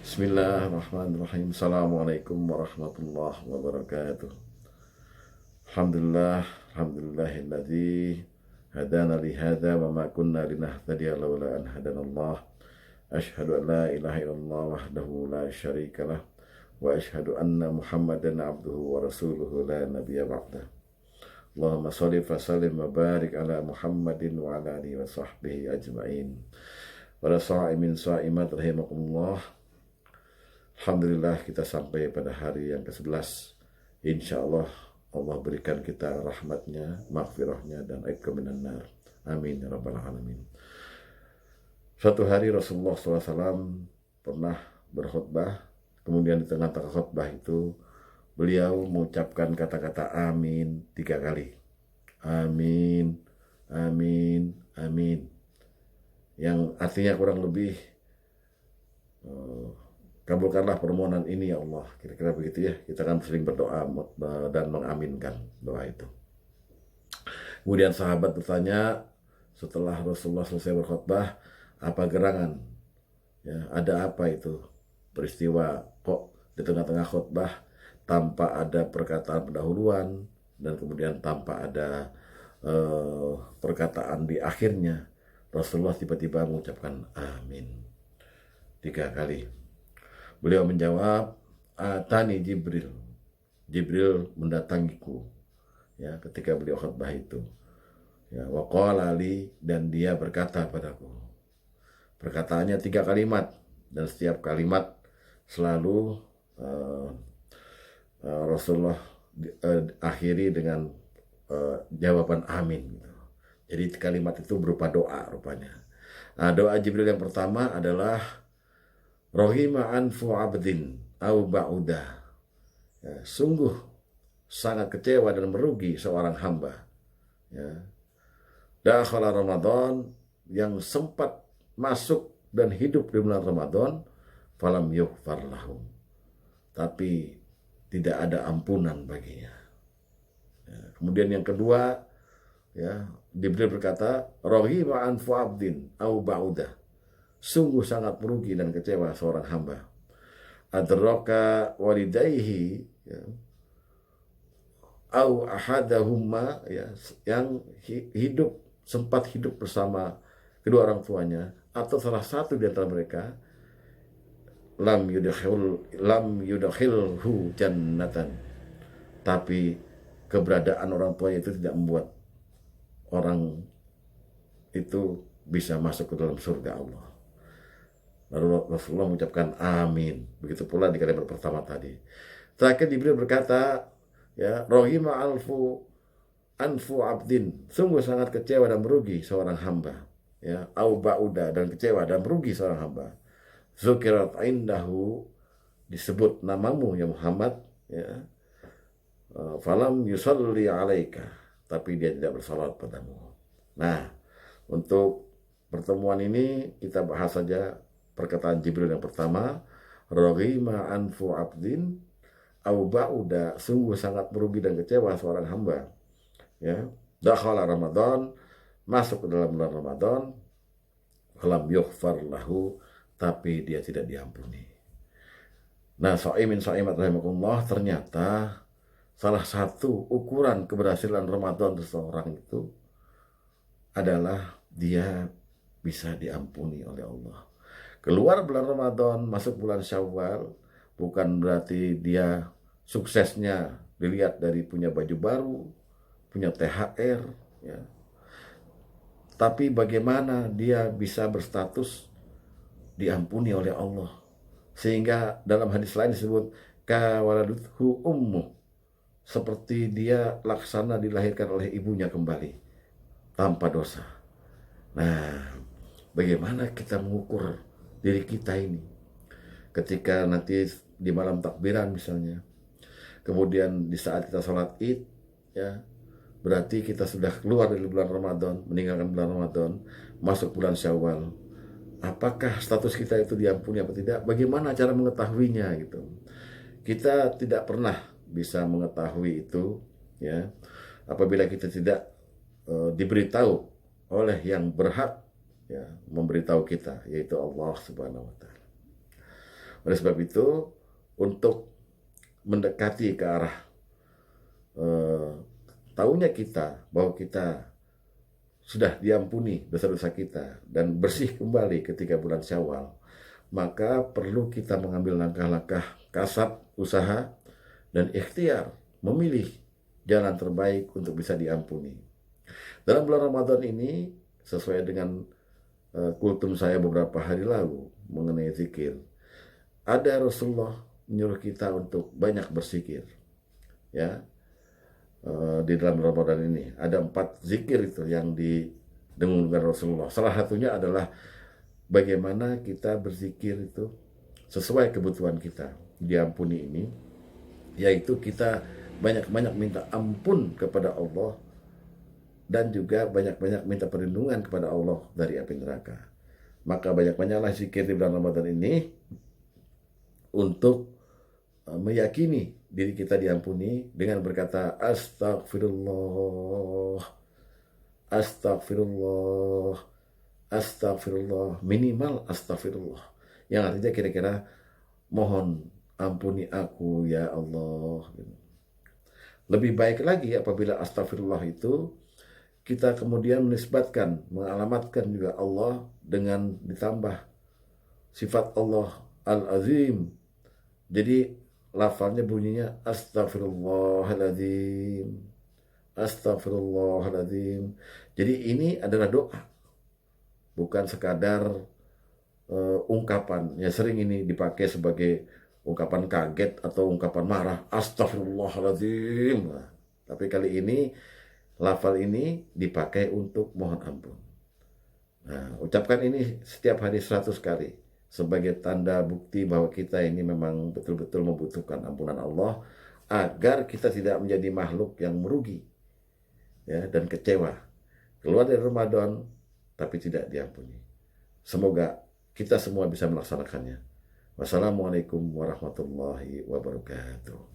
Bismillahirrahmanirrahim. Assalamualaikum warahmatullahi wabarakatuh. Alhamdulillah, alhamdulillahilladzi hadana li hadza wa ma kunna linahtadiya laula an hadanallah. Asyhadu an la ilaha illallah wahdahu la syarika lah wa asyhadu anna Muhammadan abduhu wa rasuluhu la nabiyya ba'dah. Allahumma shalli wa sallim wa barik ala Muhammadin wa ala alihi wa sahbihi ajma'in. Para sha'imin sha'imat rahimakumullah. Alhamdulillah kita sampai pada hari yang ke-11. Insya Allah Allah berikan kita rahmatnya, maghfirahnya, dan aibka minan nar. Amin ya rabbal alamin. Suatu hari Rasulullah SAW pernah berkhutbah. Kemudian di tengah-tengah khutbah itu beliau mengucapkan kata-kata amin 3 kali. Amin, amin, amin. Yang artinya kurang lebih kabulkanlah permohonan ini ya Allah. Kira-kira begitu ya. Kita kan sering berdoa dan mengaminkan doa itu. Kemudian sahabat bertanya setelah Rasulullah selesai berkhutbah, apa gerangan? Ya, ada apa itu? Peristiwa kok di tengah-tengah khutbah tanpa ada perkataan pendahuluan dan kemudian tanpa ada perkataan di akhirnya, Rasulullah tiba-tiba mengucapkan amin 3 kali. Beliau menjawab, atani Jibril. Jibril mendatangiku. Ya, ketika beliau khutbah itu. Ya, wa qala li, dan dia berkata padaku. Perkataannya 3 kalimat, dan setiap kalimat selalu Rasulullah akhiri dengan jawaban amin. Jadi kalimat itu berupa doa rupanya. Nah, doa Jibril yang pertama adalah Rohima anfu abdin au ba'udah. Ya, sungguh sangat kecewa dan merugi seorang hamba. Ya. Dakhala Ramadan, yang sempat masuk dan hidup di bulan Ramadan, falam yughfar lahu, tapi tidak ada ampunan baginya. Ya. Kemudian yang kedua, ya, Jibril berkata, Rohima anfu abdin au ba'udah. Sungguh sangat merugi dan kecewa seorang hamba. Adraka walidayhi, ya, au ahadahumma, ya, yang sempat hidup bersama kedua orang tuanya atau salah satu di antara mereka, lam yudakhilhu jannatan, tapi keberadaan orang tuanya itu tidak membuat orang itu bisa masuk ke dalam surga Allah. Lalu Rasulullah mengucapkan amin. Begitu pula di kalimat pertama tadi. Terakhir Jibril berkata, ya, Rohima anfu abdin. Sungguh sangat kecewa dan merugi seorang hamba. Ya, au ba'uda, dan kecewa dan merugi seorang hamba. Zukirat indahu, disebut namamu ya Muhammad, ya. Falam yusalli alaika, tapi dia tidak bersalat padamu. Nah, untuk pertemuan ini kita bahas saja perkataan Jibril yang pertama, Rohima anfu abdin au ba'uda, sungguh sangat merugi dan kecewa seorang hamba. Ya, dakhala Ramadan, masuk ke dalam bulan Ramadan, falam yughfar lahu, tapi dia tidak diampuni. Nah, sha'imin sha'imat rahimakumullah, ternyata salah satu ukuran keberhasilan Ramadan seseorang itu adalah dia bisa diampuni oleh Allah. Keluar bulan Ramadan, masuk bulan Syawal, bukan berarti dia suksesnya dilihat dari punya baju baru, punya THR, ya. Tapi bagaimana dia bisa berstatus diampuni oleh Allah. Sehingga dalam hadis lain disebut kawaladuthu ummu, seperti dia laksana dilahirkan oleh ibunya kembali tanpa dosa. Nah, bagaimana kita mengukur diri kita ini ketika nanti di malam takbiran misalnya, kemudian di saat kita sholat id, ya, berarti kita sudah keluar dari bulan Ramadan, meninggalkan bulan Ramadan, masuk bulan Syawal. Apakah status kita itu diampuni atau tidak? Bagaimana cara mengetahuinya gitu? Kita tidak pernah bisa mengetahui itu, ya, apabila kita tidak diberitahu oleh yang berhak, ya, memberitahu kita, yaitu Allah Subhanahu wa Ta'ala. Oleh sebab itu, untuk mendekati ke arah tahunya kita bahwa kita sudah diampuni dosa-dosa kita dan bersih kembali ketika bulan Syawal, maka perlu kita mengambil langkah-langkah kasat, usaha, dan ikhtiar memilih jalan terbaik untuk bisa diampuni. Dalam bulan Ramadan ini, sesuai dengan kultum saya beberapa hari lalu mengenai zikir, ada Rasulullah menyuruh kita untuk banyak berzikir. Ya, di dalam Ramadan ini ada 4 zikir itu yang didengungkan Rasulullah. Salah satunya adalah bagaimana kita berzikir itu sesuai kebutuhan kita diampuni ini, yaitu kita banyak-banyak minta ampun kepada Allah dan juga banyak-banyak minta perlindungan kepada Allah dari api neraka. Maka banyak-banyaklah zikir di bulan Ramadan ini untuk meyakini diri kita diampuni dengan berkata astagfirullah, astagfirullah, astagfirullah, minimal astagfirullah, yang artinya kira-kira mohon ampuni aku ya Allah. Lebih baik lagi apabila astagfirullah itu kita kemudian menisbatkan, mengalamatkan juga Allah dengan ditambah sifat Allah Al-Azim. Jadi lafalnya bunyinya astagfirullahaladzim, astagfirullahaladzim. Jadi ini adalah doa, bukan sekadar ungkapan. Ya, sering ini dipakai sebagai ungkapan kaget atau ungkapan marah, astagfirullahaladzim. Nah, tapi kali ini lafal ini dipakai untuk mohon ampun. Nah, ucapkan ini setiap hari 100 kali sebagai tanda bukti bahwa kita ini memang betul-betul membutuhkan ampunan Allah, agar kita tidak menjadi makhluk yang merugi, ya, dan kecewa keluar dari Ramadan tapi tidak diampuni. Semoga kita semua bisa melaksanakannya. Wassalamualaikum warahmatullahi wabarakatuh.